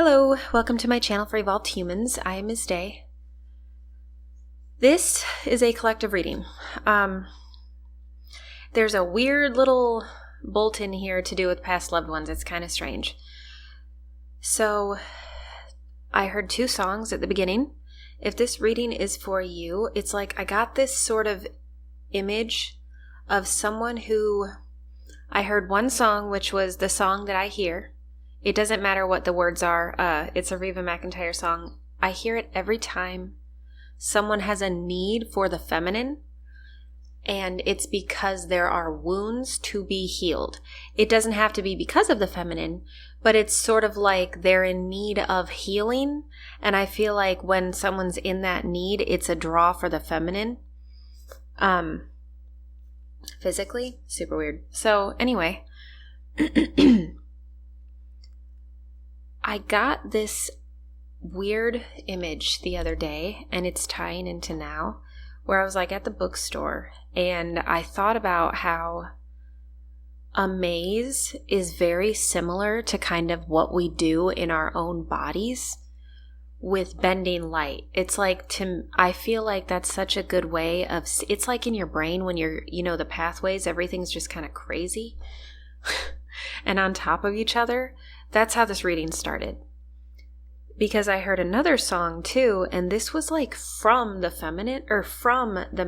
Hello, welcome to my channel for Evolved Humans. I am Ms. Day. This is a collective reading. There's a weird little bolt in here to do with past loved ones. It's kind of strange. So, I heard two songs at the beginning. If this reading is for you, it's like I got this sort of image of someone who... I heard one song, which was the song that I hear. It doesn't matter what the words are. It's a Reba McEntire song. I hear it every time someone has a need for the feminine, and it's because there are wounds to be healed. It doesn't have to be because of the feminine, but it's sort of like they're in need of healing, and I feel like when someone's in that need, it's a draw for the feminine. Physically, super weird. So anyway, I got this weird image the other day, and it's tying into now, where I was like at the bookstore, and I thought about how a maze is very similar to kind of what we do in our own bodies with bending light. It's like, I feel like that's such a good way of, it's like in your brain when you're, the pathways, everything's just kind of crazy and on top of each other. That's how this reading started. Because I heard another song too, and this was like from the feminine, or from the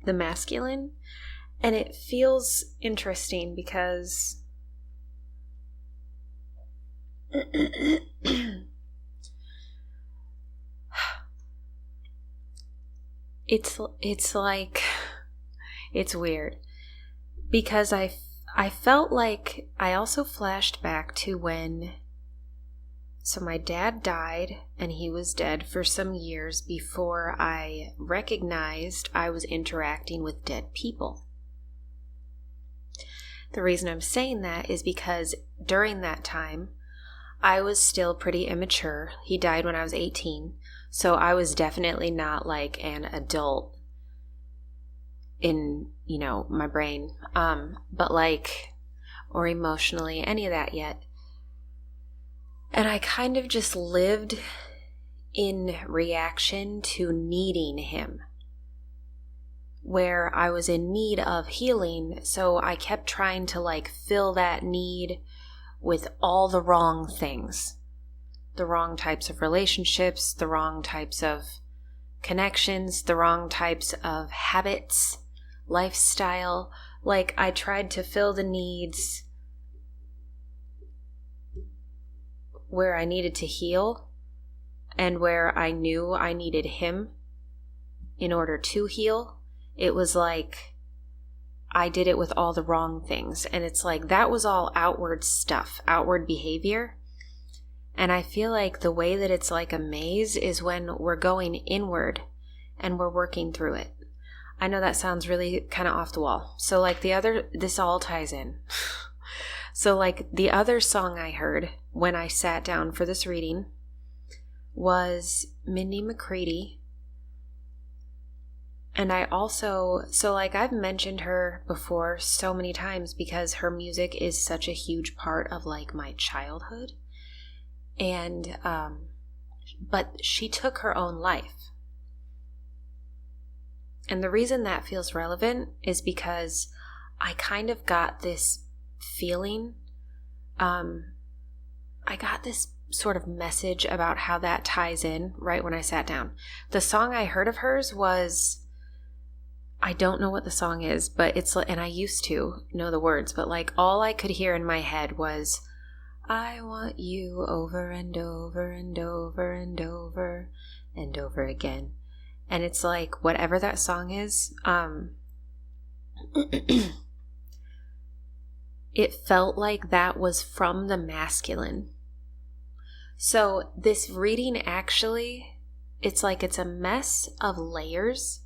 masculine. And it feels interesting because it's like, it's weird. Because I felt like I also flashed back to when, so my dad died and he was dead for some years before I recognized I was interacting with dead people. The reason I'm saying that is because during that time, I was still pretty immature. He died when I was 18, so I was definitely not like an adult in, my brain, but like, or emotionally, any of that yet. And I kind of just lived in reaction to needing him, where I was in need of healing. So I kept trying to like fill that need with all the wrong things, the wrong types of relationships, the wrong types of connections, the wrong types of habits, lifestyle. Like I tried to fill the needs where I needed to heal and where I knew I needed him in order to heal. It was like I did it with all the wrong things. And it's like that was all outward stuff, outward behavior. And I feel like the way that it's like a maze is when we're going inward and we're working through it. I know that sounds really kind of off the wall. So like this all ties in. So like the other song I heard when I sat down for this reading was Mindy McCready. And I also, so like I've mentioned her before so many times because her music is such a huge part of like my childhood. And, but she took her own life. And the reason that feels relevant is because I kind of got this feeling, I got this sort of message about how that ties in right when I sat down. The song I heard of hers was, I don't know what the song is, but it's, and I used to know the words, but like all I could hear in my head was, I want you over and over and over and over and over again. And it's like, whatever that song is, it felt like that was from the masculine. So this reading actually, it's like it's a mess of layers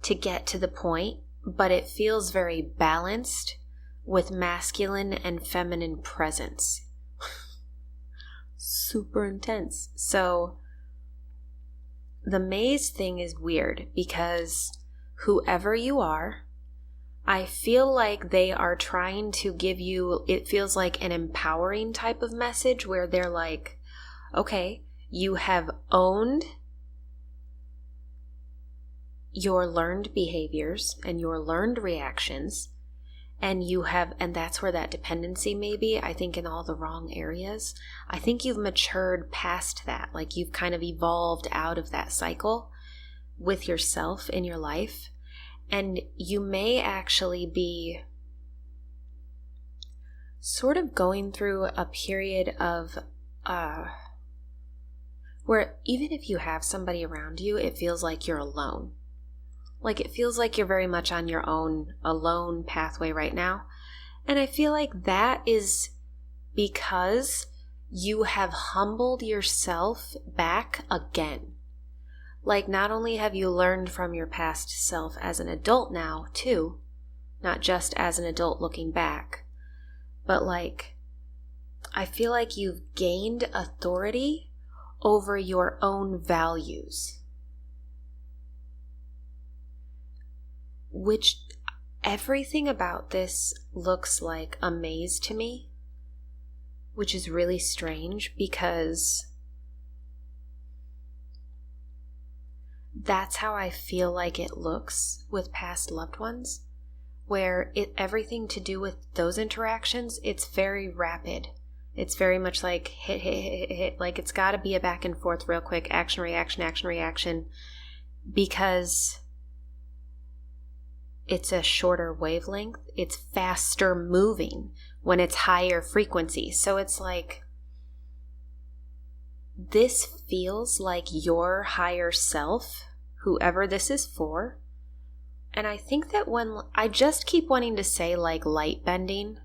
to get to the point, but it feels very balanced with masculine and feminine presence. Super intense. So the maze thing is weird because whoever you are, I feel like they are trying to give you, it feels like an empowering type of message where they're like, okay, you have owned your learned behaviors and your learned reactions, and that's where that dependency may be, I think, in all the wrong areas. I think you've matured past that, like you've kind of evolved out of that cycle with yourself in your life, and you may actually be sort of going through a period of where even if you have somebody around you, it feels like you're alone. Like it feels like you're very much on your own alone pathway right now. And I feel like that is because you have humbled yourself back again. Like not only have you learned from your past self as an adult now too, not just as an adult looking back, but like I feel like you've gained authority over your own values. Which everything about this looks like a maze to me, which is really strange because that's how I feel like it looks with past loved ones, where everything to do with those interactions, it's very rapid. It's very much like hit, hit, hit, hit, hit. Like it's got to be a back and forth real quick, action, reaction, because it's a shorter wavelength. It's faster moving when it's higher frequency. So it's like, this feels like your higher self, whoever this is for. And I think that when I just keep wanting to say like light bending,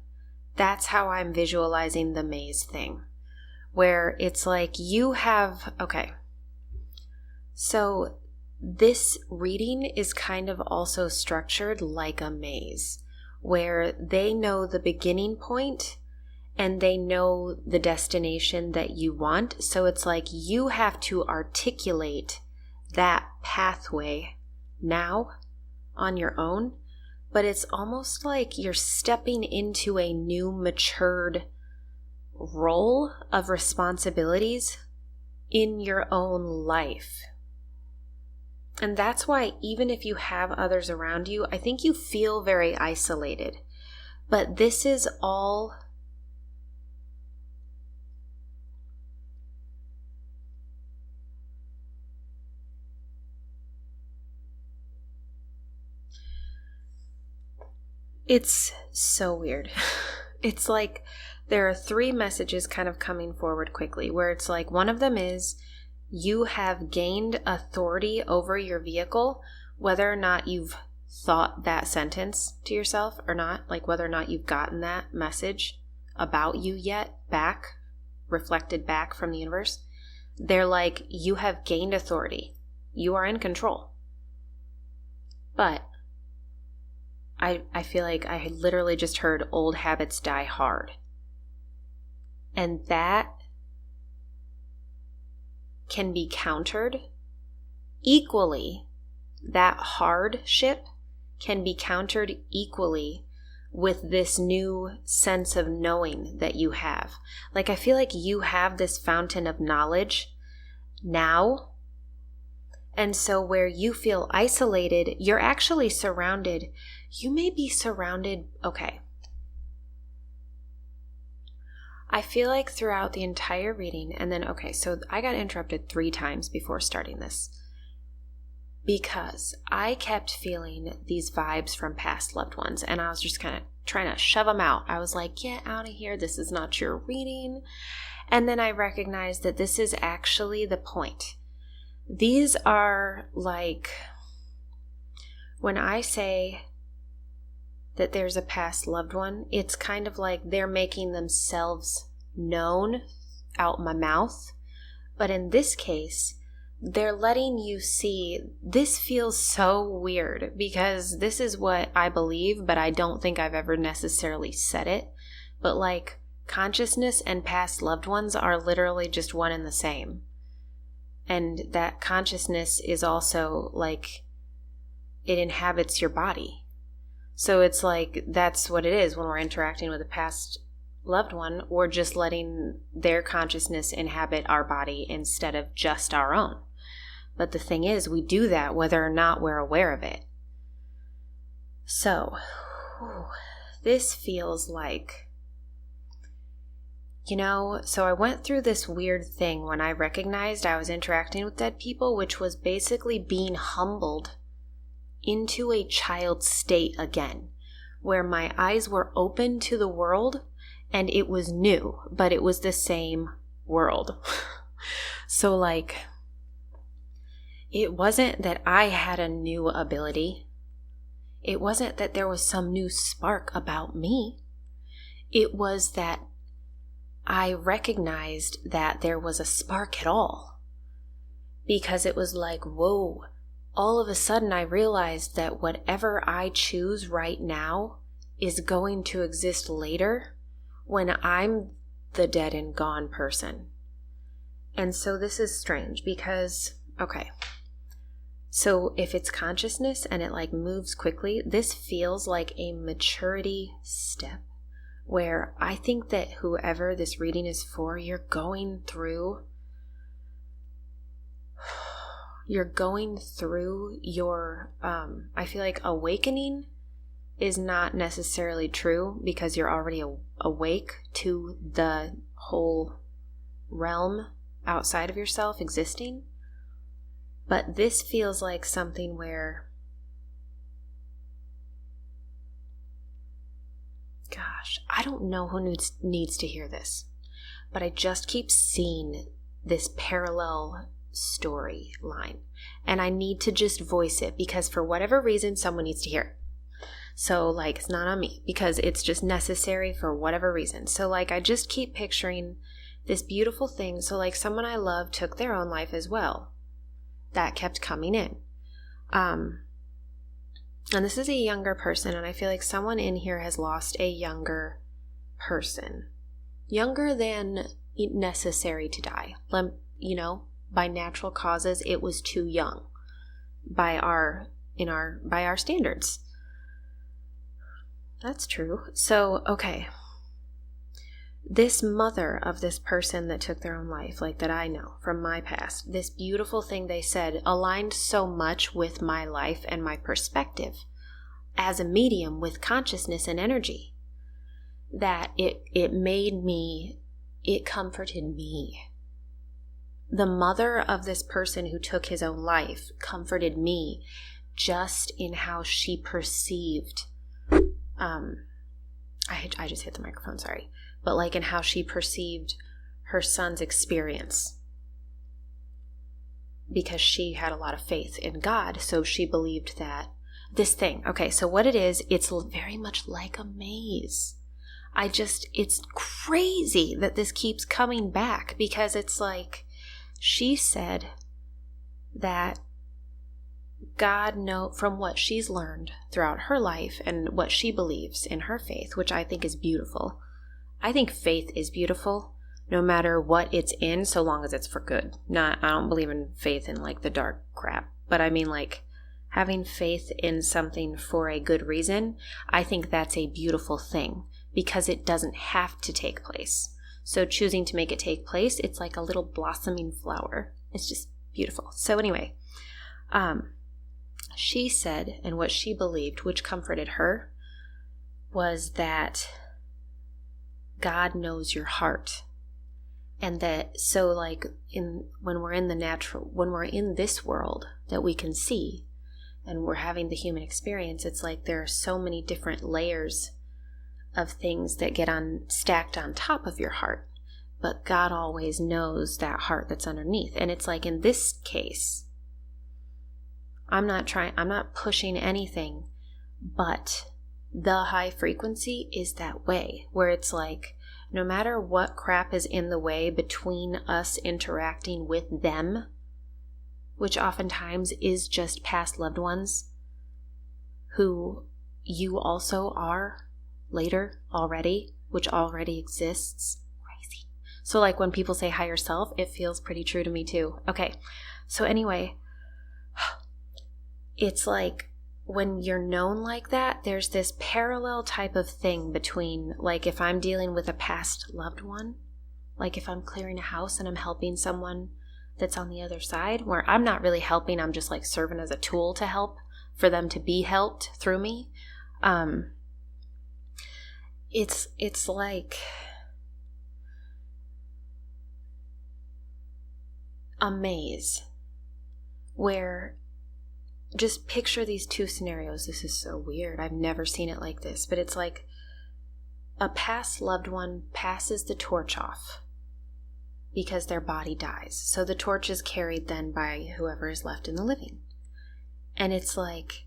that's how I'm visualizing the maze thing, where it's like you have, okay, so this reading is kind of also structured like a maze, where they know the beginning point and they know the destination that you want. So it's like you have to articulate that pathway now on your own, but it's almost like you're stepping into a new matured role of responsibilities in your own life. And that's why even if you have others around you, I think you feel very isolated. But this is all it's so weird. It's like there are 3 messages kind of coming forward quickly, where it's like one of them is you have gained authority over your vehicle, whether or not you've thought that sentence to yourself or not, like whether or not you've gotten that message about you yet back, reflected back from the universe. They're like, you have gained authority. You are in control. But I feel like I literally just heard old habits die hard. And that can be countered equally. That hardship can be countered equally with this new sense of knowing that you have. Like I feel like you have this fountain of knowledge now. And so where you feel isolated, you're actually surrounded. You may be surrounded, okay. I feel like throughout the entire reading, and then, okay, so I got interrupted 3 times before starting this because I kept feeling these vibes from past loved ones, and I was just kind of trying to shove them out. I was like, get out of here. This is not your reading. And then I recognized that this is actually the point. These are like, when I say that there's a past loved one, it's kind of like they're making themselves known out my mouth. But in this case, they're letting you see. This feels so weird because this is what I believe, but I don't think I've ever necessarily said it. But like consciousness and past loved ones are literally just one and the same. And that consciousness is also like, it inhabits your body. So it's like that's what it is when we're interacting with a past loved one. We're just letting their consciousness inhabit our body instead of just our own. But the thing is, we do that whether or not we're aware of it. So, this feels like, so I went through this weird thing when I recognized I was interacting with dead people, which was basically being humbled into a child state again, where my eyes were open to the world and it was new, but it was the same world. So like, it wasn't that I had a new ability. It wasn't that there was some new spark about me. It was that I recognized that there was a spark at all. Because it was like, whoa, all of a sudden I realized that whatever I choose right now is going to exist later when I'm the dead and gone person. And so this is strange because, okay, so if it's consciousness and it like moves quickly, this feels like a maturity step where I think that whoever this reading is for, you're going through your, I feel like awakening is not necessarily true because you're already awake to the whole realm outside of yourself existing. But this feels like something where, gosh, I don't know who needs to hear this, but I just keep seeing this parallel storyline, and I need to just voice it because for whatever reason, someone needs to hear it. So like, it's not on me because it's just necessary for whatever reason. So like, I just keep picturing this beautiful thing. So like, someone I love took their own life as well. That kept coming in. And this is a younger person, and I feel like someone in here has lost a younger person. Younger than necessary to die. By natural causes, it was too young by our standards. That's true. So, okay. This mother of this person that took their own life, like that I know from my past, this beautiful thing they said aligned so much with my life and my perspective as a medium with consciousness and energy that it comforted me. The mother of this person who took his own life comforted me just in how she perceived, I just hit the microphone, sorry. But like in how she perceived her son's experience. Because she had a lot of faith in God, so she believed that this thing, okay, so what it is, it's very much like a maze. It's crazy that this keeps coming back because it's like, she said that God from what she's learned throughout her life and what she believes in her faith, which I think is beautiful. I think faith is beautiful no matter what it's in, so long as it's for good. I don't believe in faith in like the dark crap, but I mean like having faith in something for a good reason. I think that's a beautiful thing because it doesn't have to take place. So choosing to make it take place, it's like a little blossoming flower. It's just beautiful. So anyway, she said, and what she believed, which comforted her, was that God knows your heart. And that, so like when we're in this world that we can see and we're having the human experience, it's like there are so many different layers of things that get stacked on top of your heart. But God always knows that heart that's underneath. And it's like in this case, I'm not pushing anything, but the high frequency is that way, where it's like, no matter what crap is in the way between us interacting with them, which oftentimes is just past loved ones who you also are later already, which already exists. Crazy. So like when people say higher self, it feels pretty true to me too. Okay, so anyway, it's like when you're known like that, there's this parallel type of thing between, like, if I'm dealing with a past loved one, like if I'm clearing a house and I'm helping someone that's on the other side, where I'm not really helping, I'm just like serving as a tool to help for them to be helped through me. It's like a maze where, just picture these two scenarios. This is so weird. I've never seen it like this, but it's like a past loved one passes the torch off because their body dies. So the torch is carried then by whoever is left in the living. And it's like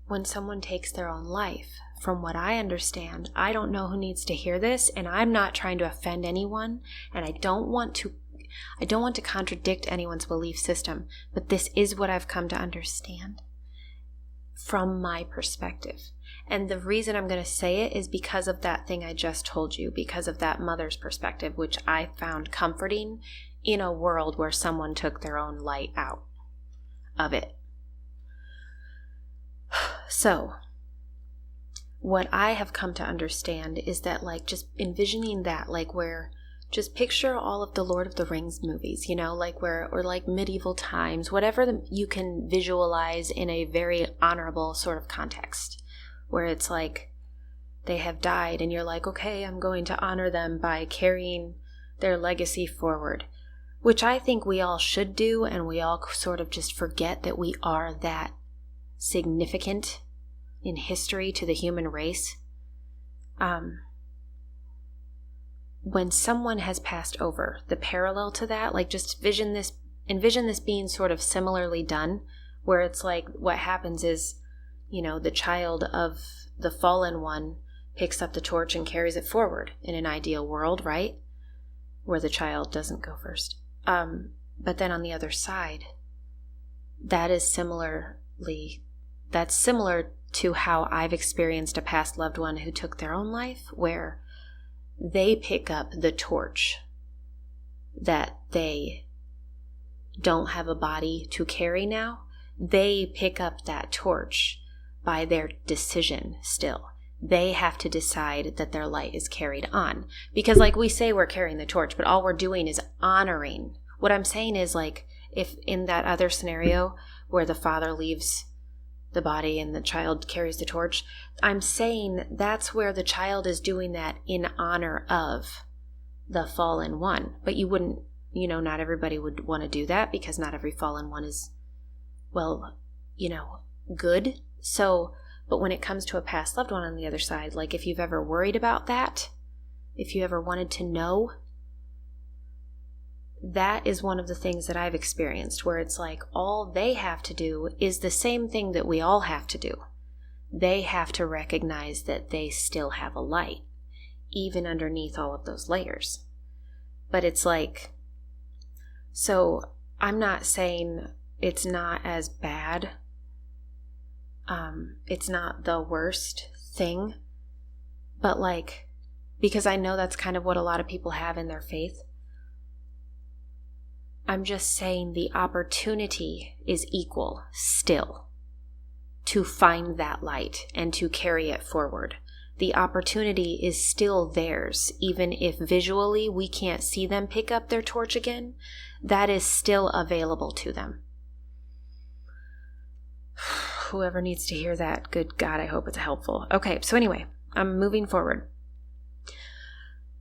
when someone takes their own life, from what I understand, I don't know who needs to hear this, and I'm not trying to offend anyone, and I don't want to contradict anyone's belief system, but this is what I've come to understand from my perspective. And the reason I'm going to say it is because of that thing I just told you, because of that mother's perspective, which I found comforting in a world where someone took their own light out of it. So, what I have come to understand is that, like, just envisioning that, like, where, just picture all of the Lord of the Rings movies, you know, like where, or like medieval times, whatever you can visualize in a very honorable sort of context, where it's like they have died and you're like, okay, I'm going to honor them by carrying their legacy forward, which I think we all should do, and we all sort of just forget that we are that significant in history to the human race. When someone has passed over, the parallel to that, like, just envision this being sort of similarly done, where it's like what happens is, you know, the child of the fallen one picks up the torch and carries it forward in an ideal world, right? Where the child doesn't go first. But then on the other side, that's similar to how I've experienced a past loved one who took their own life, where they pick up the torch that they don't have a body to carry now. They pick up that torch by their decision still. They have to decide that their light is carried on. Because, like, we say we're carrying the torch, but all we're doing is honoring. What I'm saying is, like, if in that other scenario where the father leaves the body and the child carries the torch, I'm saying that's where the child is doing that in honor of the fallen one. But you wouldn't, you know, not everybody would want to do that, because not every fallen one is, well, you know, good. So, but when it comes to a past loved one on the other side, like, if you've ever worried about that, if you ever wanted to know, that is one of the things that I've experienced, where it's like all they have to do is the same thing that we all have to do. They have to recognize that they still have a light, even underneath all of those layers. But it's like, so I'm not saying it's not as bad. It's not the worst thing, but, like, because I know that's kind of what a lot of people have in their faith. I'm just saying the opportunity is equal still to find that light and to carry it forward. The opportunity is still theirs, even if visually we can't see them pick up their torch again. That is still available to them. Whoever needs to hear that, good God, I hope it's helpful. Okay, so anyway, I'm moving forward.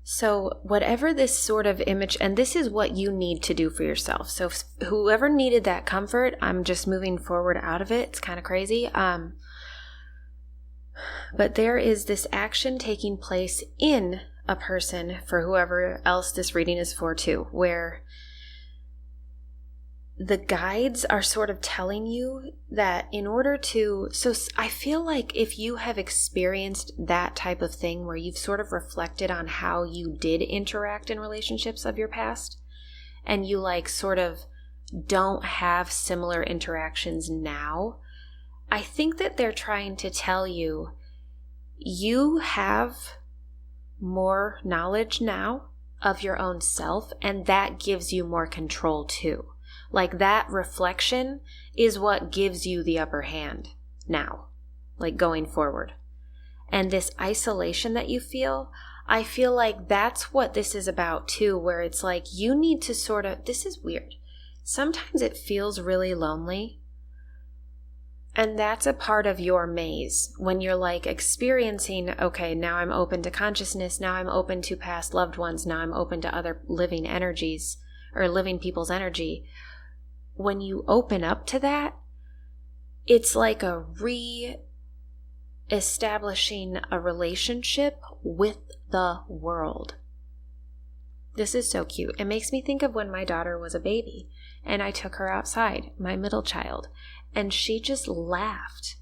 So whatever this sort of image, and this is what you need to do for yourself. So whoever needed that comfort, I'm just moving forward out of it. It's kind of crazy. But there is this action taking place in a person, for whoever else this reading is for too, where the guides are sort of telling you that in order to, so I feel like if you have experienced that type of thing where you've sort of reflected on how you did interact in relationships of your past, and you, like, sort of don't have similar interactions now, I think that they're trying to tell you, you have more knowledge now of your own self, and that gives you more control too. Like, that reflection is what gives you the upper hand. now, like going forward. And this isolation that you feel, I feel like that's what this is about too, where it's like you need to sort of, this is weird. Sometimes it feels really lonely. And that's a part of your maze when you're like experiencing, okay, now I'm open to consciousness. Now I'm open to past loved ones. Now I'm open to other living energies or living people's energy. When you open up to that, it's like a establishing a relationship with the world. This is so cute. It makes me think of when my daughter was a baby and I took her outside, my middle child, and she just laughed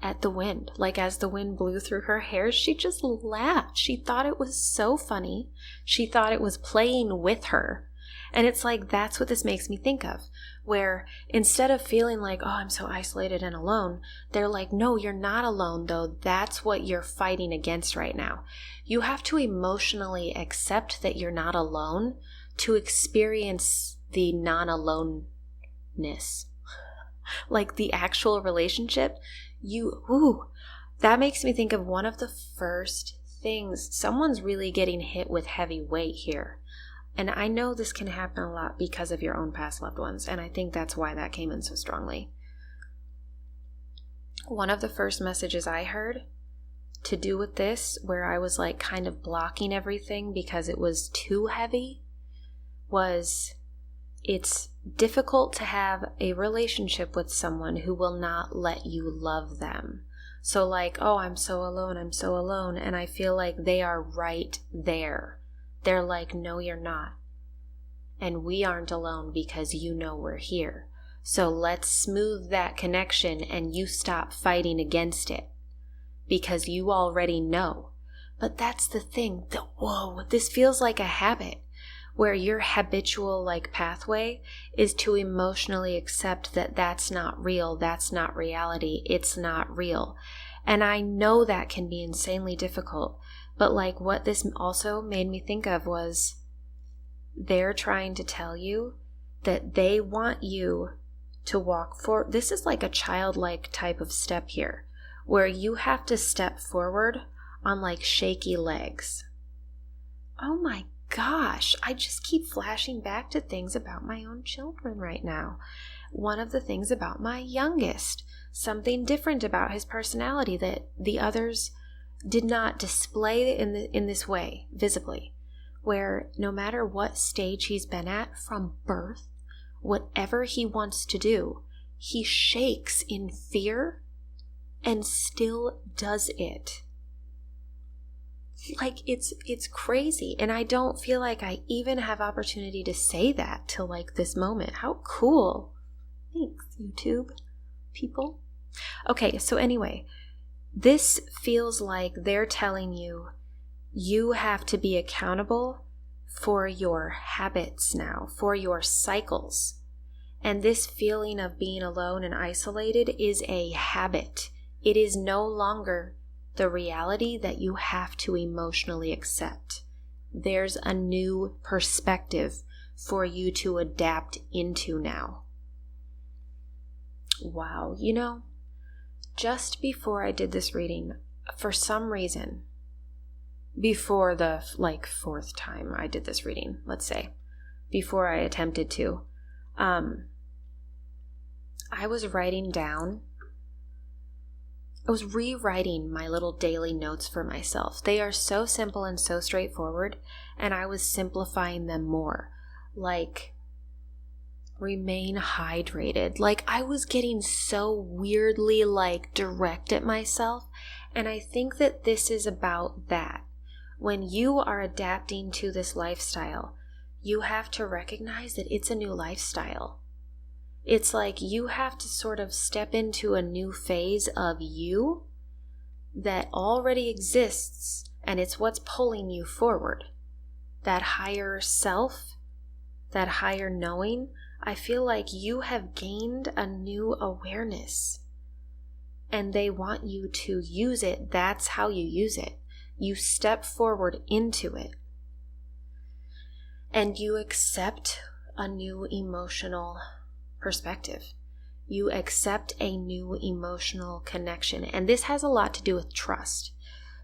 at the wind. Like as the wind blew through her hair, she just laughed. She thought it was so funny. She thought it was playing with her. And it's like, that's what this makes me think of, where instead of feeling like, oh, I'm so isolated and alone, they're like, no, you're not alone though. That's what you're fighting against right now. You have to emotionally accept that you're not alone to experience the non-aloneness. Like the actual relationship, that makes me think of one of the first things. Someone's really getting hit with heavy weight here. And I know this can happen a lot because of your own past loved ones, and I think that's why that came in so strongly. One of the first messages I heard to do with this, where I was like kind of blocking everything because it was too heavy, was it's difficult to have a relationship with someone who will not let you love them. So like, oh, I'm so alone, and I feel like they are right there. They're like, no, you're not. And we aren't alone because you know we're here. So let's smooth that connection and you stop fighting against it because you already know. But that's the thing. This feels like a habit where your habitual like pathway is to emotionally accept that that's not real. That's not reality. It's not real. And I know that can be insanely difficult. But like what this also made me think of was they're trying to tell you that they want you to walk forward. This is like a childlike type of step here where you have to step forward on like shaky legs. Oh my gosh, I just keep flashing back to things about my own children right now. One of the things about my youngest, something different about his personality that the others did not display in this way visibly, where no matter what stage he's been at from birth, whatever he wants to do, he shakes in fear and still does it. Like it's crazy, and I don't feel like I even have opportunity to say that till like this moment. How cool. Thanks, YouTube people. Okay, so anyway, this feels like they're telling you you have to be accountable for your habits now, for your cycles. And this feeling of being alone and isolated is a habit. It is no longer the reality that you have to emotionally accept. There's a new perspective for you to adapt into now. Wow, just before I did this reading, for some reason, before the fourth time I did this reading, let's say, before I attempted to, I was rewriting my little daily notes for myself. They are so simple and so straightforward, and I was simplifying them more. Like, remain hydrated. Like, I was getting so weirdly direct at myself, and I think that this is about that. When you are adapting to this lifestyle, you have to recognize that it's a new lifestyle. It's like you have to sort of step into a new phase of you that already exists, and it's what's pulling you forward. That higher self, that higher knowing, I feel like you have gained a new awareness, and they want you to use it. That's how you use it. You step forward into it, and you accept a new emotional perspective. You accept a new emotional connection. And this has a lot to do with trust.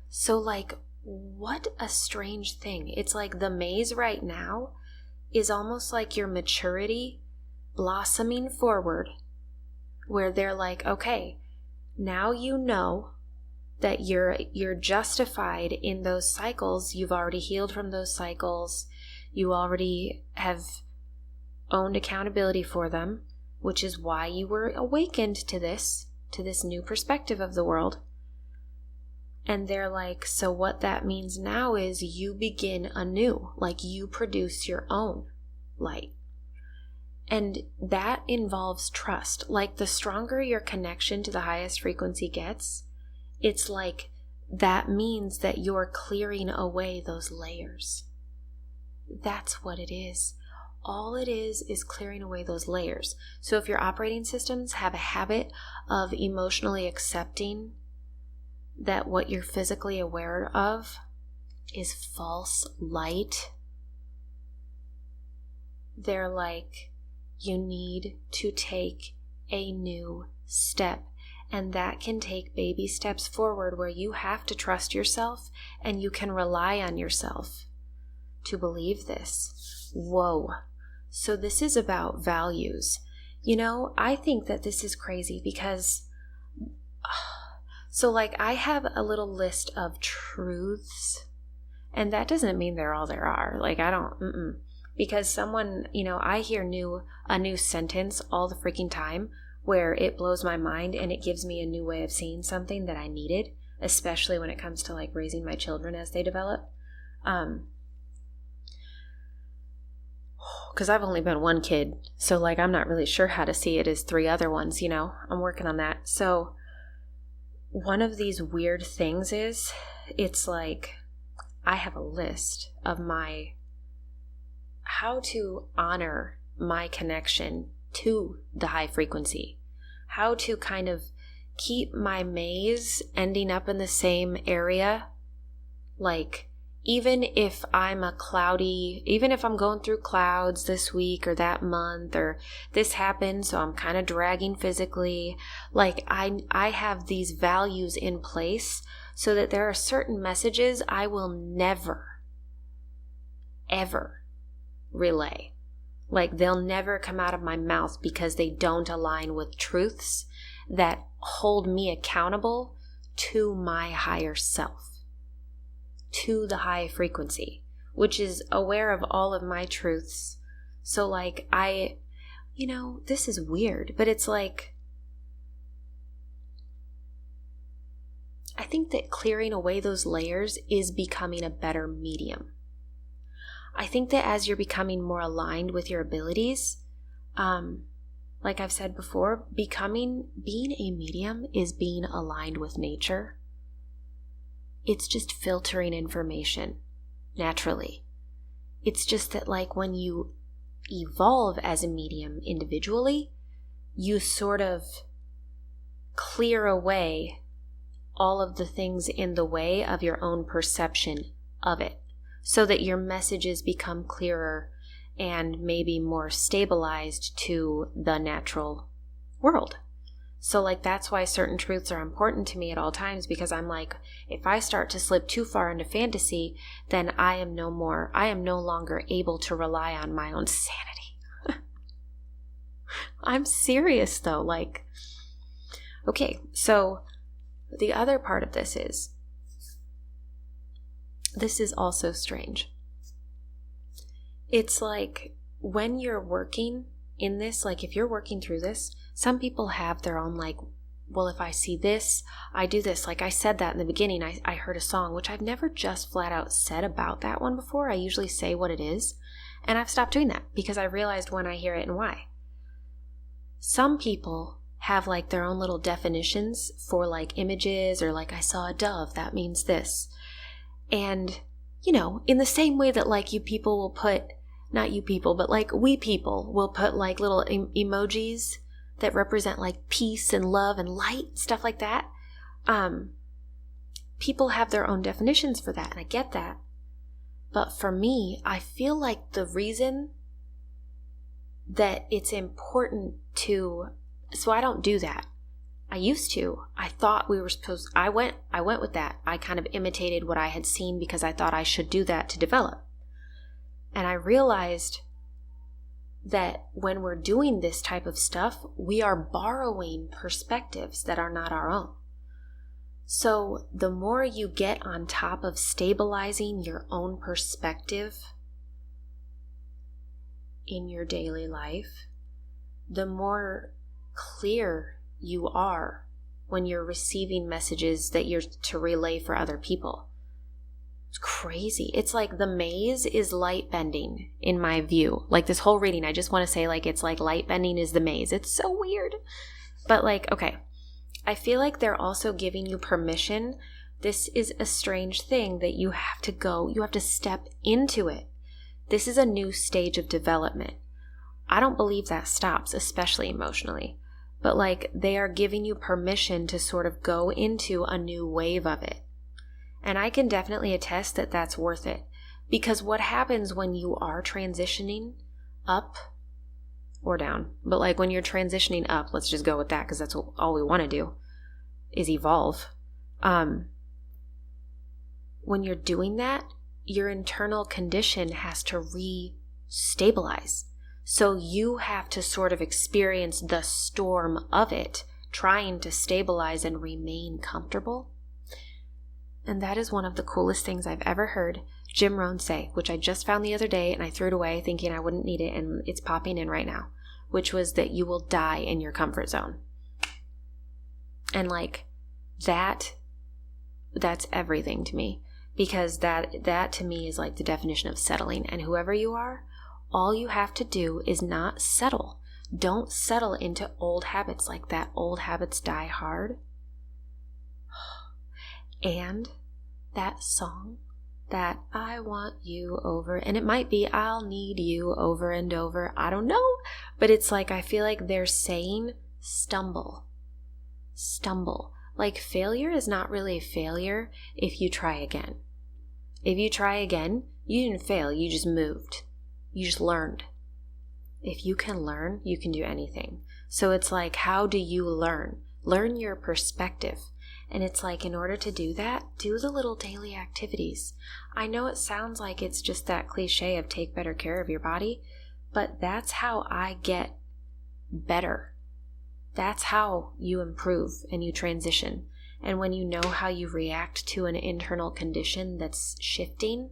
So like, what a strange thing. It's like the maze right now is almost like your maturity blossoming forward, where they're like, okay, now you know that you're justified in those cycles. You've already healed from those cycles. You already have owned accountability for them, which is why you were awakened to this new perspective of the world. And they're like, so what that means now is you begin anew, like you produce your own light. And that involves trust. Like the stronger your connection to the highest frequency gets, it's like that means that you're clearing away those layers. That's what it is. All it is clearing away those layers. So if your operating systems have a habit of emotionally accepting that what you're physically aware of is false light, they're like, you need to take a new step. And that can take baby steps forward where you have to trust yourself and you can rely on yourself to believe this. Whoa. So this is about values. You know, I think that this is crazy because, so like I have a little list of truths, and that doesn't mean they're all there are. Like I don't, because someone, you know, I hear a new sentence all the freaking time where it blows my mind and it gives me a new way of seeing something that I needed, especially when it comes to like raising my children as they develop. Because I've only been one kid, so like I'm not really sure how to see it as three other ones, you know. I'm working on that. So one of these weird things is, it's like I have a list of how to honor my connection to the high frequency, how to kind of keep my maze ending up in the same area. Like, even if I'm going through clouds this week or that month, or this happened, so I'm kind of dragging physically, like I have these values in place so that there are certain messages I will never, ever relay. Like they'll never come out of my mouth because they don't align with truths that hold me accountable to my higher self, to the high frequency, which is aware of all of my truths. So like this is weird, but it's like, I think that clearing away those layers is becoming a better medium. I think that as you're becoming more aligned with your abilities, like I've said before, being a medium is being aligned with nature. It's just filtering information naturally. It's just that like when you evolve as a medium individually, you sort of clear away all of the things in the way of your own perception of it, so that your messages become clearer and maybe more stabilized to the natural world. So like that's why certain truths are important to me at all times, because I'm like, if I start to slip too far into fantasy, then I am no longer able to rely on my own sanity. I'm serious though. Like, okay, so the other part of this is also strange. It's like when you're working in this, like if you're working through this, some people have their own like, well, if I see this, I do this. Like I said that in the beginning, I heard a song, which I've never just flat out said about that one before. I usually say what it is. And I've stopped doing that because I realized when I hear it and why. Some people have like their own little definitions for like images, or like I saw a dove, that means this. And, you know, in the same way that like you people will put, not you people, but like we people will put like little emojis that represent like peace and love and light, stuff like that. People have their own definitions for that, and I get that. But for me, I feel like the reason that it's important to So I don't do that. I used to. I thought we were supposed, I went with that. I kind of imitated what I had seen because I thought I should do that to develop. And I realized that when we're doing this type of stuff, we are borrowing perspectives that are not our own. So the more you get on top of stabilizing your own perspective in your daily life, the more clear you are when you're receiving messages that you're to relay for other people. It's crazy. It's like the maze is light bending in my view. Like this whole reading, I just want to say like it's like light bending is the maze. It's so weird. But like, okay, I feel like they're also giving you permission. This is a strange thing that you have to step into it. This is a new stage of development. I don't believe that stops, especially emotionally. But like they are giving you permission to sort of go into a new wave of it. And I can definitely attest that that's worth it. Because what happens when you are transitioning up or down, but like when you're transitioning up, let's just go with that because that's all we want to do is evolve. When you're doing that, your internal condition has to re-stabilize. So you have to sort of experience the storm of it, trying to stabilize and remain comfortable. And that is one of the coolest things I've ever heard Jim Rohn say, which I just found the other day and I threw it away thinking I wouldn't need it, and it's popping in right now, which was that you will die in your comfort zone. And like that's everything to me, because that to me is like the definition of settling. And whoever you are, all you have to do is not settle. Don't settle into old habits like that. Old habits die hard. And that song, that I want you over, and it might be I'll need you over and over, I don't know, but it's like I feel like they're saying stumble. Like failure is not really failure if you try again. If you try again, you didn't fail, you just moved. You just learned. If you can learn, you can do anything. So it's like, how do you learn? Learn your perspective. And it's like, in order to do that, do the little daily activities. I know it sounds like it's just that cliche of take better care of your body, but that's how I get better. That's how you improve and you transition. And when you know how you react to an internal condition that's shifting,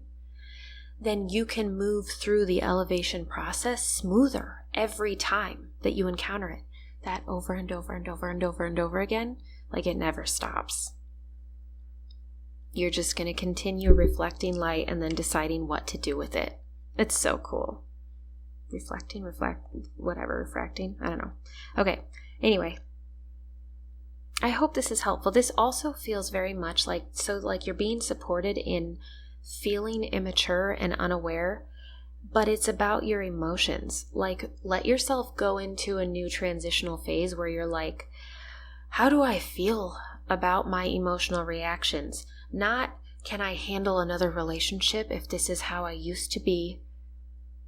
then you can move through the elevation process smoother every time that you encounter it. That over and over and over and over and over again, like it never stops. You're just going to continue reflecting light and then deciding what to do with it. It's so cool. Refracting? I don't know. Okay, anyway. I hope this is helpful. This also feels very much like you're being supported in feeling immature and unaware, but it's about your emotions. Like, let yourself go into a new transitional phase where you're like, how do I feel about my emotional reactions? Not, can I handle another relationship if this is how I used to be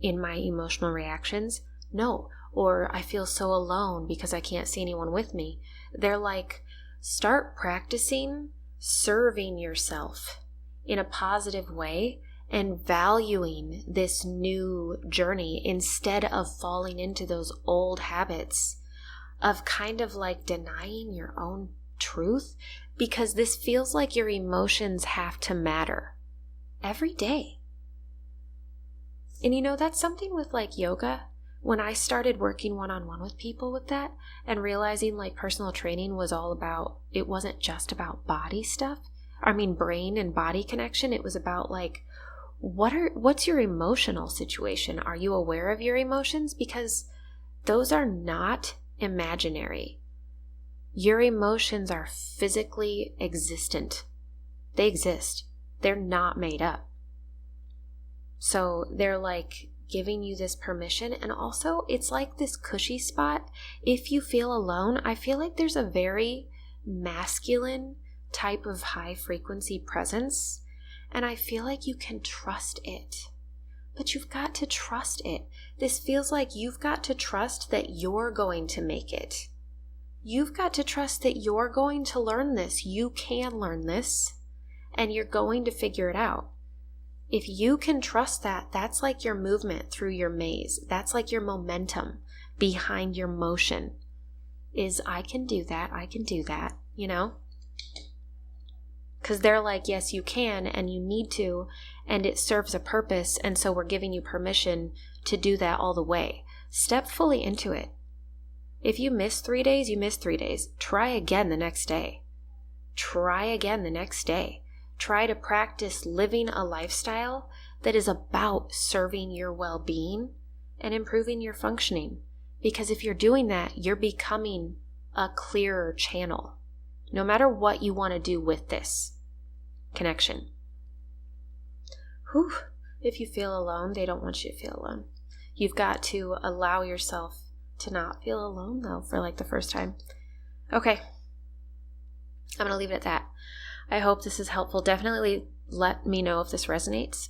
in my emotional reactions? No. Or I feel so alone because I can't see anyone with me. They're like, start practicing serving yourself in a positive way and valuing this new journey instead of falling into those old habits of kind of like denying your own truth, because this feels like your emotions have to matter every day. And you know, that's something with like yoga. When I started working one-on-one with people with that and realizing like personal training was all about, it wasn't just about body stuff. I mean, brain and body connection. It was about like, what's your emotional situation? Are you aware of your emotions? Because those are not imaginary. Your emotions are physically existent. They exist. They're not made up. So they're like giving you this permission. And also it's like this cushy spot. If you feel alone, I feel like there's a very masculine type of high frequency presence. And I feel like you can trust it. But you've got to trust it. This feels like you've got to trust that you're going to make it. You've got to trust that you're going to learn this. You can learn this, and you're going to figure it out. If you can trust that, that's like your movement through your maze. That's like your momentum behind your motion is I can do that, you know? Because they're like, yes, you can, and you need to, and it serves a purpose, and so we're giving you permission to do that all the way. Step fully into it. If you miss 3 days, you miss 3 days. Try again the next day. Try again the next day. Try to practice living a lifestyle that is about serving your well-being and improving your functioning. Because if you're doing that, you're becoming a clearer channel, no matter what you want to do with this connection. Whew. If you feel alone, they don't want you to feel alone. You've got to allow yourself to not feel alone, though, for like the first time. Okay. I'm going to leave it at that. I hope this is helpful. Definitely let me know if this resonates.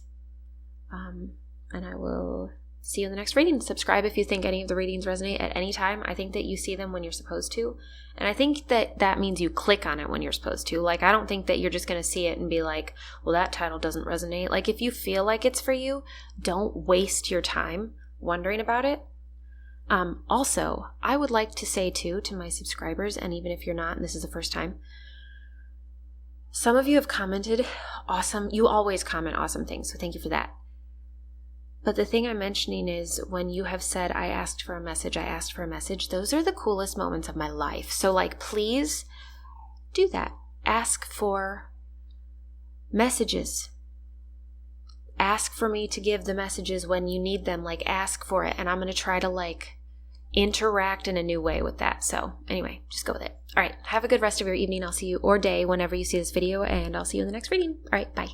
And I will see you in the next reading. Subscribe if you think any of the readings resonate at any time. I think that you see them when you're supposed to. And I think that that means you click on it when you're supposed to. Like, I don't think that you're just going to see it and be like, well, that title doesn't resonate. Like, if you feel like it's for you, don't waste your time wondering about it. Also, I would like to say too, to my subscribers, and even if you're not, and this is the first time, some of you have commented awesome. You always comment awesome things, so thank you for that. But the thing I'm mentioning is when you have said, I asked for a message, those are the coolest moments of my life. So like, please do that. Ask for messages. Ask for me to give the messages when you need them. Like, ask for it. And I'm going to try to like interact in a new way with that. So anyway, just go with it. All right. Have a good rest of your evening. I'll see you, or day, whenever you see this video, and I'll see you in the next reading. All right. Bye.